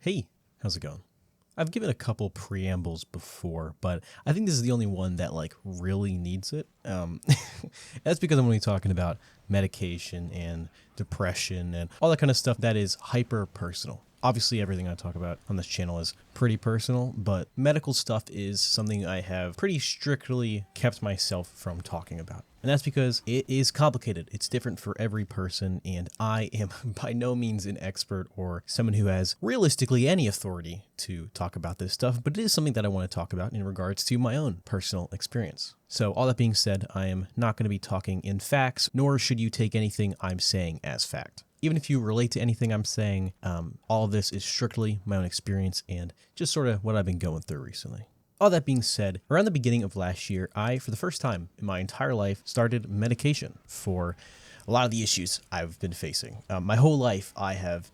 Hey, how's it going? I've given a couple preambles before, but I think this is the only one that really needs it. That's because I'm only talking about medication and depression and all that kind of stuff that is hyper personal. Obviously, everything I talk about on this channel is pretty personal, but medical stuff is something I have pretty strictly kept myself from talking about. And that's because it is complicated. It's different for every person, and I am by no means an expert or someone who has realistically any authority to talk about this stuff, but it is something that I want to talk about in regards to my own personal experience. So all that being said, I am not going to be talking in facts, nor should you take anything I'm saying as fact. Even if you relate to anything I'm saying, all of this is strictly my own experience and just sort of what I've been going through recently. All that being said, around the beginning of last year, I, for the first time in my entire life, started medication for a lot of the issues I've been facing. My whole life, I have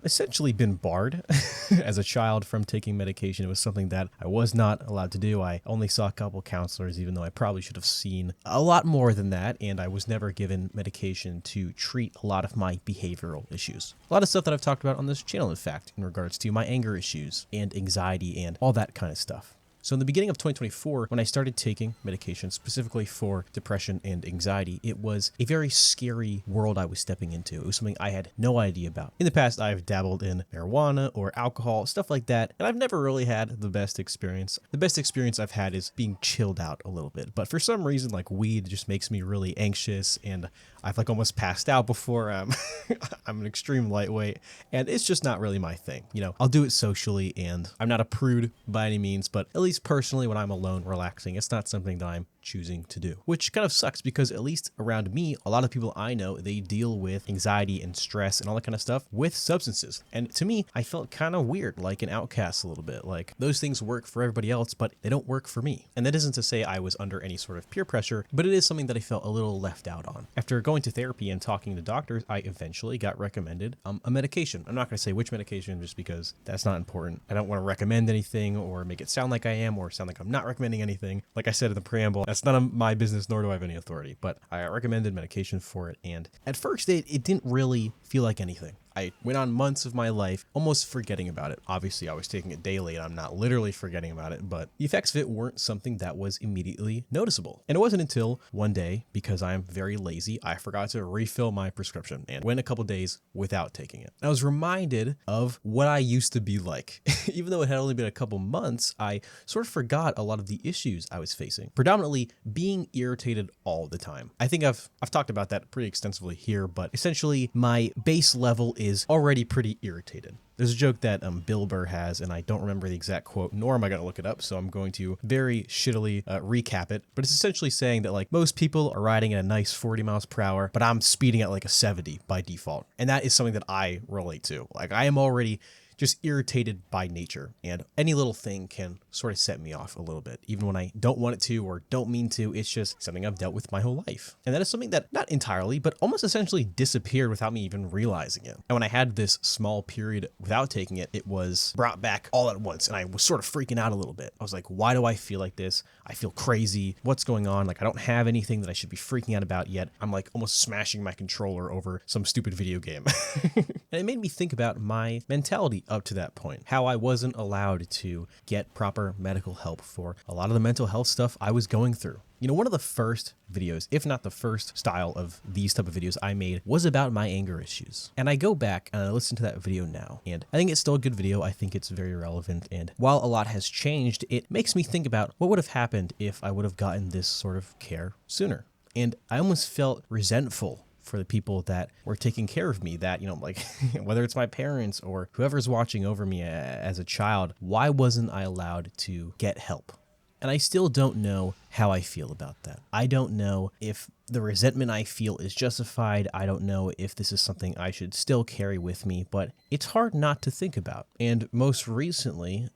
essentially been barred as a child from taking medication. It was something that I was not allowed to do. I only saw a couple counselors, even though I probably should have seen a lot more than that, and I was never given medication to treat a lot of my behavioral issues. A lot of stuff that I've talked about on this channel, in fact, in regards to my anger issues and anxiety and all that kind of stuff. So in the beginning of 2024, when I started taking medication specifically for depression and anxiety, it was a very scary world I was stepping into. It was something I had no idea about. In the past, I've dabbled in marijuana or alcohol, stuff like that, and I've never really had the best experience. The best experience I've had is being chilled out a little bit. But for some reason, weed just makes me really anxious, and I've almost passed out before. I'm an extreme lightweight, and it's just not really my thing. I'll do it socially, and I'm not a prude by any means, but at least personally, when I'm alone relaxing, it's not something that I'm choosing to do, which kind of sucks because at least around me, a lot of people I know, they deal with anxiety and stress and all that kind of stuff with substances. And to me, I felt kind of weird, like an outcast a little bit. Like those things work for everybody else, but they don't work for me. And that isn't to say I was under any sort of peer pressure, but it is something that I felt a little left out on. After going to therapy and talking to doctors, I eventually got recommended a medication. I'm not going to say which medication just because that's not important. I don't want to recommend anything or make it sound like I am or sound like I'm not recommending anything. Like I said in the preamble, that's none of my business, nor do I have any authority, but I recommended medication for it. And at first it didn't really feel like anything. I went on months of my life almost forgetting about it. Obviously, I was taking it daily and I'm not literally forgetting about it, but the effects of it weren't something that was immediately noticeable. And it wasn't until one day, because I'm very lazy, I forgot to refill my prescription and went a couple days without taking it. I was reminded of what I used to be like. Even though it had only been a couple months, I sort of forgot a lot of the issues I was facing, predominantly being irritated all the time. I think I've talked about that pretty extensively here, but essentially my base level is already pretty irritated. There's a joke that Bill Burr has, and I don't remember the exact quote, nor am I going to look it up, so I'm going to very shittily recap it. But it's essentially saying that most people are riding at a nice 40 miles per hour, but I'm speeding at a 70 by default. And that is something that I relate to. I am already just irritated by nature, and any little thing can sort of set me off a little bit. Even when I don't want it to or don't mean to, it's just something I've dealt with my whole life. And that is something that not entirely, but almost essentially disappeared without me even realizing it. And when I had this small period without taking it, it was brought back all at once, and I was sort of freaking out a little bit. I was like, why do I feel like this? I feel crazy. What's going on? I don't have anything that I should be freaking out about yet. I'm almost smashing my controller over some stupid video game. And it made me think about my mentality up to that point, how I wasn't allowed to get proper medical help for a lot of the mental health stuff I was going through. One of the first videos, if not the first style of these type of videos I made, was about my anger issues. And I go back and I listen to that video now, and I think it's still a good video. I think it's very relevant. And while a lot has changed, it makes me think about what would have happened if I would have gotten this sort of care sooner. And I almost felt resentful for the people that were taking care of me, that, whether it's my parents or whoever's watching over me as a child, why wasn't I allowed to get help? And I still don't know how I feel about that. I don't know if the resentment I feel is justified. I don't know if this is something I should still carry with me, but it's hard not to think about. And most recently,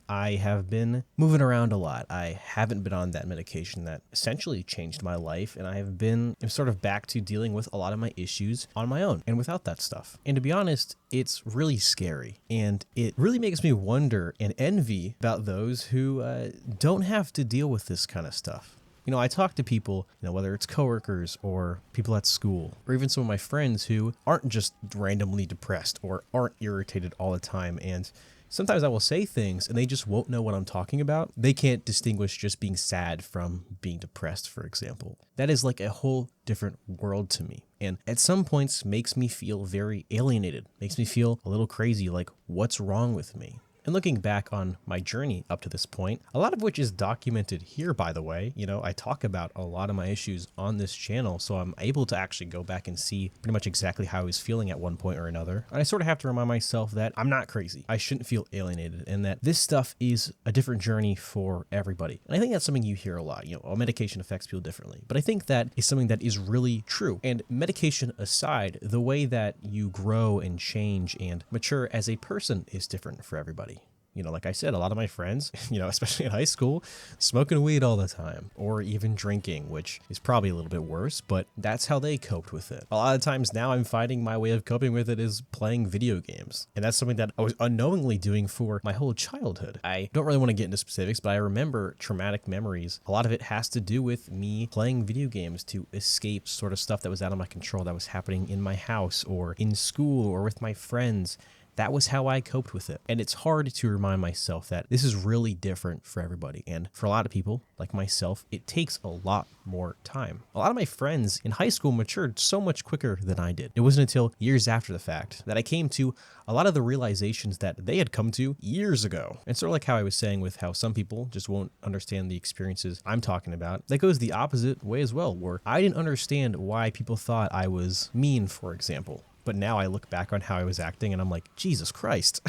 I have been moving around a lot. I haven't been on that medication that essentially changed my life, and I have been sort of back to dealing with a lot of my issues on my own and without that stuff. And to be honest, it's really scary, and it really makes me wonder and envy about those who don't have to deal with this kind of stuff. You know, I talk to people, whether it's coworkers or people at school, or even some of my friends who aren't just randomly depressed or aren't irritated all the time. And sometimes I will say things and they just won't know what I'm talking about. They can't distinguish just being sad from being depressed, for example. That is like a whole different world to me. And at some points makes me feel very alienated, makes me feel a little crazy, like what's wrong with me? And looking back on my journey up to this point, a lot of which is documented here, by the way, I talk about a lot of my issues on this channel, so I'm able to actually go back and see pretty much exactly how I was feeling at one point or another. And I sort of have to remind myself that I'm not crazy. I shouldn't feel alienated, and that this stuff is a different journey for everybody. And I think that's something you hear a lot. Medication affects people differently. But I think that is something that is really true. And medication aside, the way that you grow and change and mature as a person is different for everybody. Like I said, a lot of my friends, especially in high school, smoking weed all the time, or even drinking, which is probably a little bit worse, but that's how they coped with it. A lot of times now I'm finding my way of coping with it is playing video games. And that's something that I was unknowingly doing for my whole childhood. I don't really want to get into specifics, but I remember traumatic memories. A lot of it has to do with me playing video games to escape sort of stuff that was out of my control, that was happening in my house or in school or with my friends. That was how I coped with it. And it's hard to remind myself that this is really different for everybody. And for a lot of people, like myself, it takes a lot more time. A lot of my friends in high school matured so much quicker than I did. It wasn't until years after the fact that I came to a lot of the realizations that they had come to years ago. And sort of like how I was saying with how some people just won't understand the experiences I'm talking about, that goes the opposite way as well, where I didn't understand why people thought I was mean, for example. But now I look back on how I was acting and I'm like, Jesus Christ,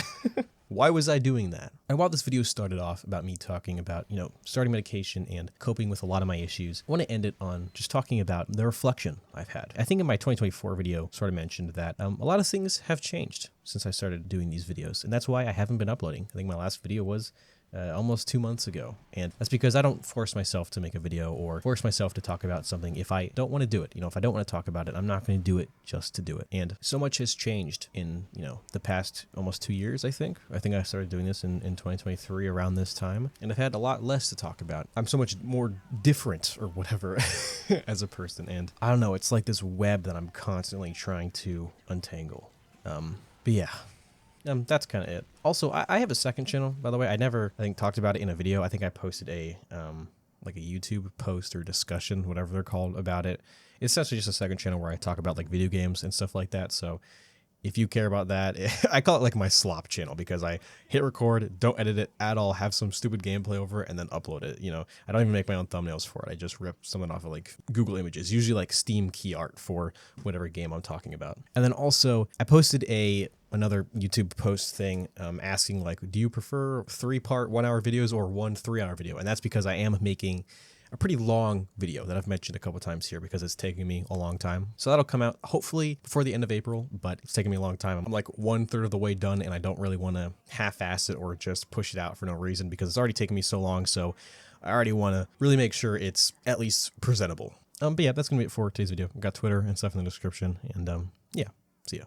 why was I doing that? And while this video started off about me talking about, starting medication and coping with a lot of my issues, I want to end it on just talking about the reflection I've had. I think in my 2024 video sort of mentioned that a lot of things have changed since I started doing these videos. And that's why I haven't been uploading. I think my last video was almost 2 months ago. And that's because I don't force myself to make a video or force myself to talk about something if I don't want to do it. If I don't want to talk about it, I'm not going to do it just to do it. And so much has changed in, the past almost 2 years, I think. I think I started doing this in 2023 around this time. And I've had a lot less to talk about. I'm so much more different or whatever as a person. And I don't know, it's like this web that I'm constantly trying to untangle. But yeah. That's kind of it. Also, I have a second channel, by the way. I think, talked about it in a video. I think I posted a YouTube post or discussion, whatever they're called, about it. It's essentially just a second channel where I talk about like video games and stuff like that. So if you care about that, I call it like my slop channel because I hit record, don't edit it at all, have some stupid gameplay over it, and then upload it. I don't even make my own thumbnails for it. I just rip something off of like Google Images, usually like Steam key art for whatever game I'm talking about. And then also I posted another YouTube post thing asking like, do you prefer 3-part 1-hour videos or 1 3-hour video? And that's because I am making a pretty long video that I've mentioned a couple times here because it's taking me a long time. So that'll come out hopefully before the end of April, but it's taking me a long time. I'm like 1/3 of the way done and I don't really want to half-ass it or just push it out for no reason because it's already taken me so long. So I already want to really make sure it's at least presentable. But yeah, that's going to be it for today's video. I've got Twitter and stuff in the description and yeah, see ya.